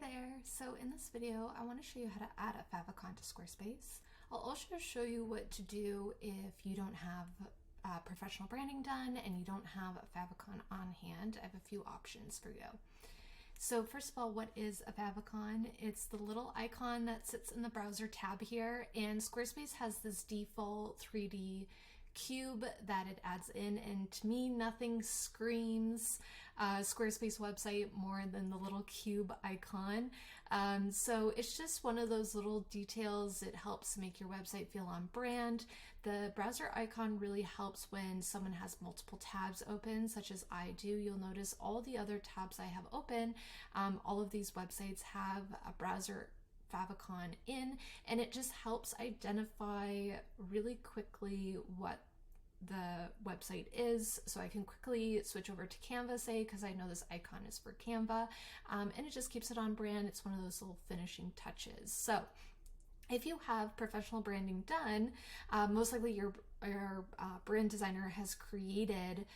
there! So in this video, I want to show you how to add a favicon to Squarespace. I'll also show you what to do if you don't have professional branding done and you don't have a favicon on hand. I have a few options for you. So first of all, what is a favicon? It's the little icon that sits in the browser tab here, and Squarespace has this default 3D cube that it adds in, and to me nothing screams Squarespace website more than the little cube icon. So it's just one of those little details. It helps make your website feel on brand. The browser icon really helps when someone has multiple tabs open, such as I do. You'll notice all the other tabs I have open, all of these websites have a browser favicon in, and it just helps identify really quickly what the website is, so I can quickly switch over to Canva, say, because I know this icon is for Canva, and it just keeps it on brand. It's one of those little finishing touches. So if you have professional branding done, most likely your brand designer has created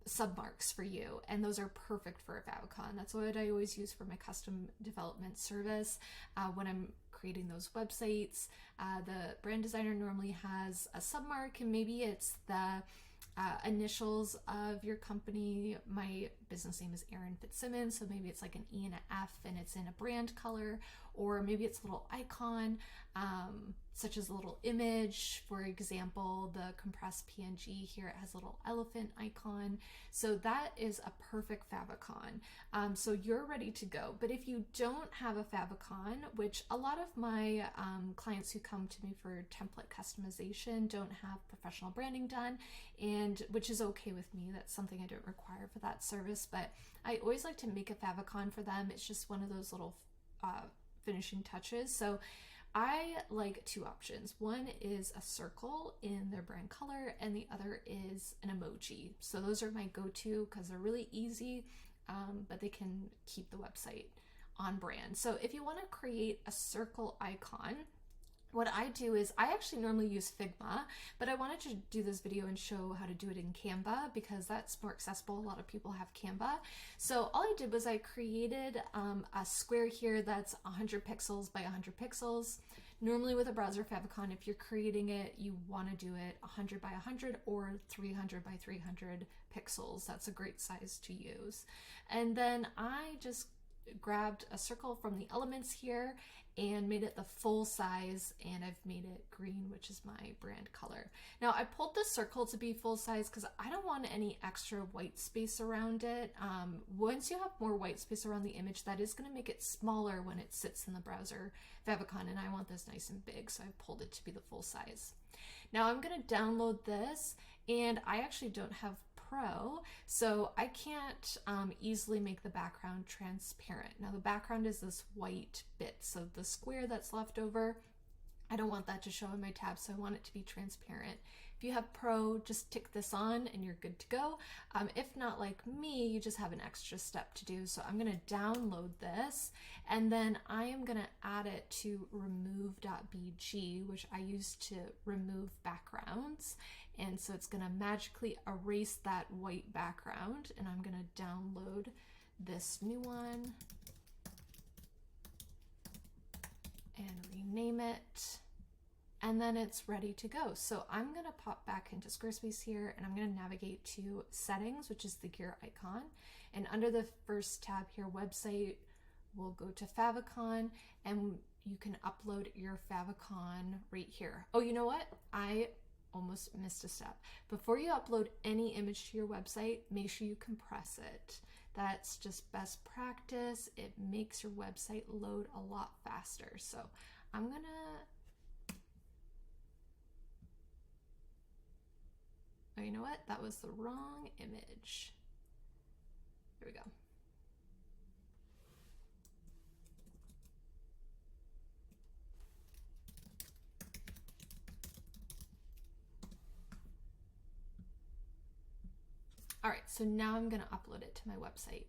submarks for you, and those are perfect for a favicon. That's what I always use for my custom development service when I'm creating those websites. The brand designer normally has a submark, and maybe it's the initials of your company. My business name is Erin Fitzsimmons, so maybe it's like an E and an F and it's in a brand color, or maybe it's a little icon, such as a little image. For example, the compressed PNG here, it has a little elephant icon. So that is a perfect favicon. So you're ready to go. But if you don't have a favicon, which a lot of my clients who come to me for template customization don't have professional branding done, and which is okay with me. That's something I don't require for that service, but I always like to make a favicon for them. It's just one of those little finishing touches. So I like two options. One is a circle in their brand color, and the other is an emoji. So those are my go-to because they're really easy, but they can keep the website on brand. So if you want to create a circle icon, what I do is I actually normally use Figma, but I wanted to do this video and show how to do it in Canva because that's more accessible. A lot of people have Canva. So all I did was I created a square here that's 100 pixels by 100 pixels. Normally with a browser favicon, if you're creating it, you want to do it 100 by 100 or 300 by 300 pixels. That's a great size to use. And then I just grabbed a circle from the elements here and made it the full size, and I've made it green, which is my brand color. Now I pulled the circle to be full size because I don't want any extra white space around it. Once you have more white space around the image, that is going to make it smaller when it sits in the browser favicon, and I want this nice and big, so I pulled it to be the full size. Now I'm going to download this, and I actually don't have Pro, so I can't easily make the background transparent. Now the background is this white bit, so the square that's left over, I don't want that to show in my tab, so I want it to be transparent. If you have Pro, just tick this on and you're good to go. If not, like me, you just have an extra step to do. So I'm going to download this, and then I am going to add it to remove.bg, which I use to remove backgrounds. And so it's going to magically erase that white background, and I'm going to download this new one and rename it, and then it's ready to go. So I'm going to pop back into Squarespace here, and I'm going to navigate to settings, which is the gear icon, and under the first tab here, website, we'll go to favicon, and you can upload your favicon right here. Oh, you know what? I almost missed a step. Before you upload any image to your website, make sure you compress it. That's just best practice. It makes your website load a lot faster. So I'm gonna, oh, you know what? That was the wrong image. Here we go. All right, so now I'm gonna upload it to my website.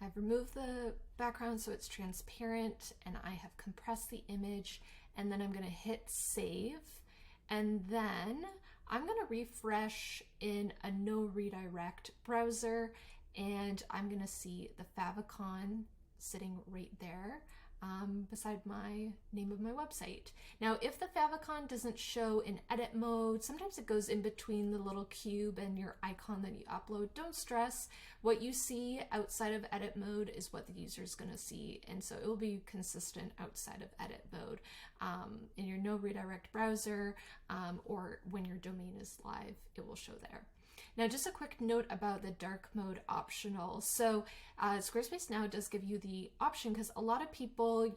I've removed the background so it's transparent, and I have compressed the image, and then I'm gonna hit save, and then I'm gonna refresh in a no redirect browser, and I'm gonna see the favicon sitting right there beside my name of my website. Now, if the favicon doesn't show in edit mode, sometimes it goes in between the little cube and your icon that you upload. Don't stress. What you see outside of edit mode is what the user is going to see, and so it will be consistent outside of edit mode in your no redirect browser, or when your domain is live, it will show there. Now, just a quick note about the dark mode optional. So Squarespace now does give you the option, because a lot of people,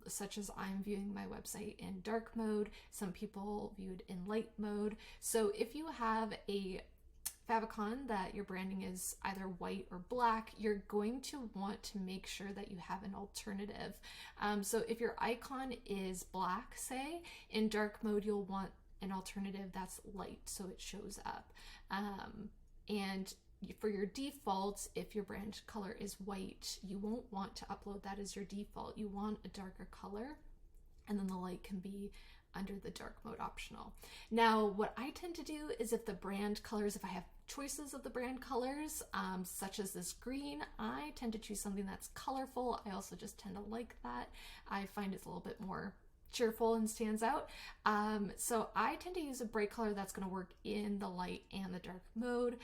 such as I'm viewing my website in dark mode, some people view it in light mode. So if you have a favicon that your branding is either white or black, you're going to want to make sure that you have an alternative. So if your icon is black, say, in dark mode, you'll want an alternative that's light so it shows up. And for your defaults, if your brand color is white, you won't want to upload that as your default. You want a darker color, and then the light can be under the dark mode optional. Now, what I tend to do is, if the brand colors, if I have choices of the brand colors, such as this green, I tend to choose something that's colorful. I also just tend to like that. I find it's a little bit more cheerful and stands out. So I tend to use a bright color that's going to work in the light and the dark mode.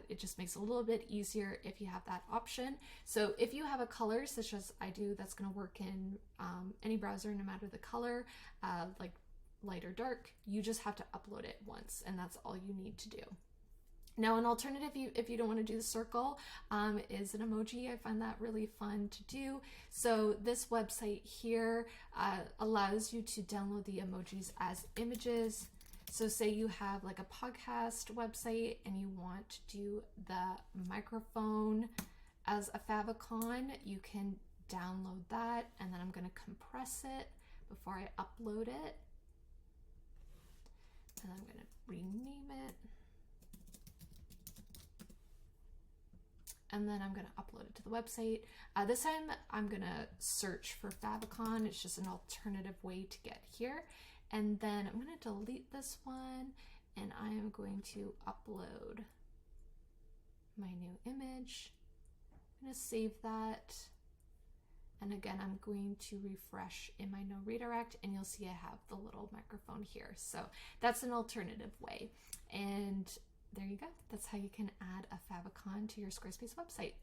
It just makes it a little bit easier if you have that option. So if you have a color such as I do that's going to work in any browser, no matter the color, like light or dark, you just have to upload it once, and that's all you need to do. Now, an alternative, if you don't want to do the circle, is an emoji. I find that really fun to do. So this website here allows you to download the emojis as images. So say you have like a podcast website and you want to do the microphone as a favicon, you can download that, and then I'm going to compress it before I upload it. And I'm going to rename it. And then I'm going to upload it to the website. This time I'm going to search for favicon. It's just an alternative way to get here. And then I'm going to delete this one, and I am going to upload my new image. I'm going to save that. And again, I'm going to refresh in my no redirect, and you'll see I have the little microphone here. So that's an alternative way. And there you go. That's how you can add a favicon to your Squarespace website.